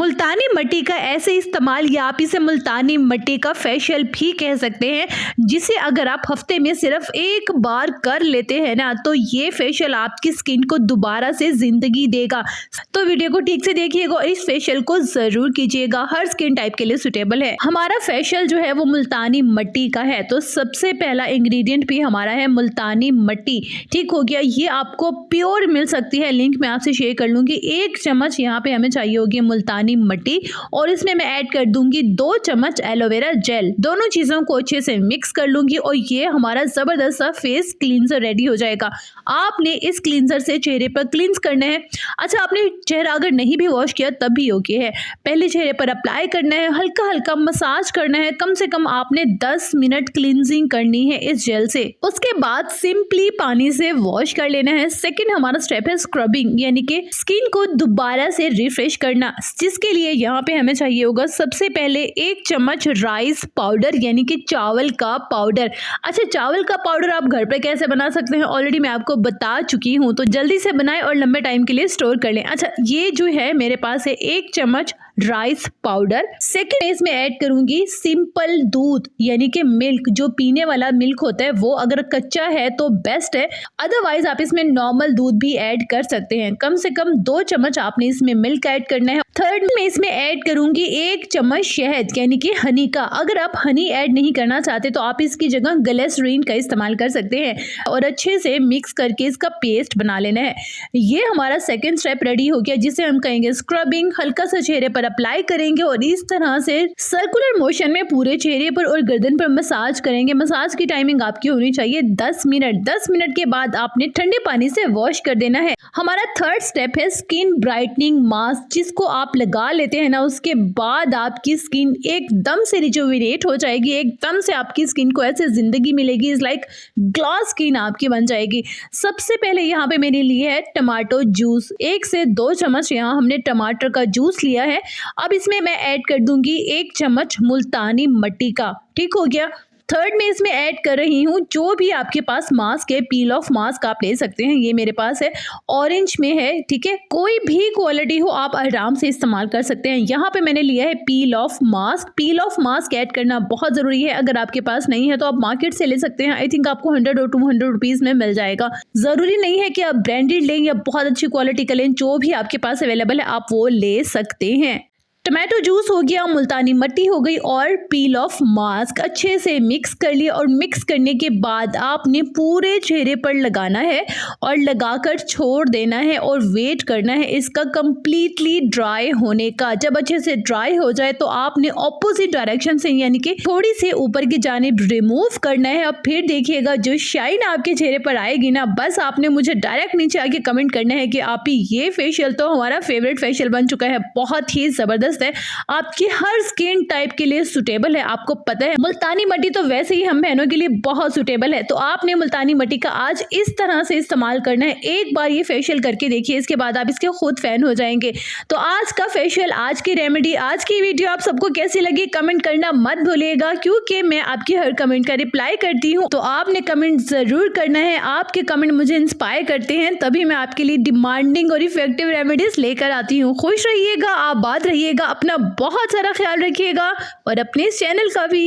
मुल्तानी मिट्टी का ऐसे इस्तेमाल या आप इसे मुल्तानी मिट्टी का फेशियल भी कह सकते हैं, जिसे अगर आप हफ्ते में सिर्फ एक बार कर लेते हैं ना तो ये फेशियल आपकी स्किन को दोबारा से जिंदगी देगा। तो वीडियो को ठीक से देखिएगा और इस फेशियल को जरूर कीजिएगा, हर स्किन टाइप के लिए सुटेबल है। हमारा फेशियल जो है वो मुल्तानी मिट्टी का है, तो सबसे पहला इंग्रेडिएंट भी हमारा है मुल्तानी मिट्टी। ठीक हो गया, ये आपको प्योर मिल सकती है, लिंक मैं आपसे शेयर कर लूंगी। 1 चम्मच यहाँ पे हमें चाहिए होगी मुल्तानी मिट्टी और इसमें मैं ऐड कर दूंगी 2 चम्मच एलोवेरा जेल। दोनों चीजों को अच्छे से मिक्स कर लूंगी और ये हमारा जबरदस्त सा फेस क्लींजर रेडी हो जाएगा। आपने इस क्लींजर से चेहरे पर क्लींस करना है। अच्छा, आपने चेहरा अगर नहीं भी वॉश किया तब भी ओके है। पहले चेहरे पर अप्लाई करना है, हल्का हल्का मसाज करना है, कम से कम आपने 10 मिनट क्लींजिंग करनी है इस जेल से। उसके बाद सिंपली पानी से वॉश कर लेना है। सेकंड हमारा स्टेप है स्क्रबिंग, यानी कि स्किन को दोबारा से रिफ्रेश करना, जिसके लिए यहाँ पे हमें चाहिए होगा सबसे पहले 1 चम्मच राइस पाउडर यानी कि चावल का पाउडर। अच्छा, चावल का पाउडर आप घर पर कैसे बना सकते हैं ऑलरेडी मैं आपको बता चुकी हूँ, तो जल्दी से बनाएं और लंबे टाइम के लिए स्टोर कर लें। अच्छा, ये जो है मेरे पास है 1 चम्मच राइस पाउडर। सेकेंड इसमें ऐड करूंगी सिंपल दूध यानी कि मिल्क, जो पीने वाला मिल्क होता है वो अगर कच्चा है तो बेस्ट है, अदरवाइज आप इसमें नॉर्मल दूध भी ऐड कर सकते हैं। कम से कम 2 चम्मच आपने इसमें मिल्क ऐड करना है। थर्ड में इसमें ऐड करूंगी 1 चम्मच शहद यानी कि हनी का। अगर आप हनी ऐड नहीं करना चाहते तो आप इसकी जगह ग्लिसरीन का इस्तेमाल कर सकते हैं और अच्छे से मिक्स करके इसका पेस्ट बना लेना है। ये हमारा सेकेंड स्टेप रेडी हो गया, जिसे हम कहेंगे स्क्रबिंग। हल्का सा चेहरे पर अप्लाई करेंगे और इस तरह से सर्कुलर मोशन में पूरे चेहरे पर और गर्दन पर मसाज करेंगे। मसाज की टाइमिंग आपकी होनी चाहिए 10 मिनट। 10 मिनट के बाद आपने ठंडे पानी से वॉश कर देना है। हमारा थर्ड स्टेप है स्किन ब्राइटनिंग मास्क, जिसको आप लगा लेते हैं ना उसके बाद आपकी स्किन एकदम से रिजुविनेट हो जाएगी, एकदम से आपकी स्किन को ऐसे जिंदगी मिलेगी, इज लाइक ग्लास स्किन आपकी बन जाएगी। सबसे पहले यहाँ पे मैंने लिया है टमाटो जूस, 1 से 2 चम्मच यहाँ हमने टमाटर का जूस लिया है। अब इसमें मैं ऐड कर दूंगी 1 चम्मच मुल्तानी मिट्टी का। ठीक हो गया। थर्ड में इसमें ऐड कर रही हूँ जो भी आपके पास मास्क है, पील ऑफ मास्क आप ले सकते हैं, ये मेरे पास है, ऑरेंज में है। ठीक है, कोई भी क्वालिटी हो आप आराम से इस्तेमाल कर सकते हैं। यहाँ पे मैंने लिया है पील of mask. Peel of mask add करना बहुत जरूरी है, अगर आपके पास नहीं है तो आप मार्केट से ले सकते हैं। आई थिंक आपको 100 और 200 रुपीज में मिल जाएगा। जरूरी नहीं है कि आप ब्रांडेड लें या बहुत अच्छी क्वालिटी का लें, जो भी आपके पास अवेलेबल है आप वो ले सकते हैं। टमाटो जूस हो गया, मुल्तानी मिट्टी हो गई और पील ऑफ मास्क अच्छे से मिक्स कर लिया और मिक्स करने के बाद आपने पूरे चेहरे पर लगाना है और लगाकर छोड़ देना है और वेट करना है इसका कंप्लीटली ड्राई होने का। जब अच्छे से ड्राई हो जाए तो आपने ऑपोजिट डायरेक्शन से यानी कि थोड़ी से ऊपर की जानिब रिमूव करना है। अब फिर देखिएगा जो शाइन आपके चेहरे पर आएगी ना, बस आपने मुझे डायरेक्ट नीचे आके कमेंट करना है कि आप ही ये फेशियल तो हमारा फेवरेट फेशियल बन चुका है, बहुत ही जबरदस्त है, आपकी हर स्किन टाइप के लिए सुटेबल है। आपको पता है मुल्तानी मिट्टी तो वैसे ही हम बहनों के लिए बहुत सुटेबल है, तो आपने मुल्तानी मिट्टी का आज इस तरह से इस्तेमाल करना है। एक बार ये फेशियल करके देखिए, इसके बाद आप इसके खुद फैन हो जाएंगे। तो आज का फेशियल, आज की रेमेडी, आज की वीडियो आप सबको कैसी लगी कमेंट करना मत भूलिएगा, क्योंकि मैं आपकी हर कमेंट का रिप्लाई करती हूँ, तो आपने कमेंट जरूर करना है। आपके कमेंट मुझे इंस्पायर करते हैं, तभी मैं आपके लिए डिमांडिंग और इफेक्टिव रेमेडीज लेकर आती हूँ। खुश रहिएगा, आबाद रहिएगा, अपना बहुत सारा ख्याल रखिएगा और अपने इस चैनल का भी।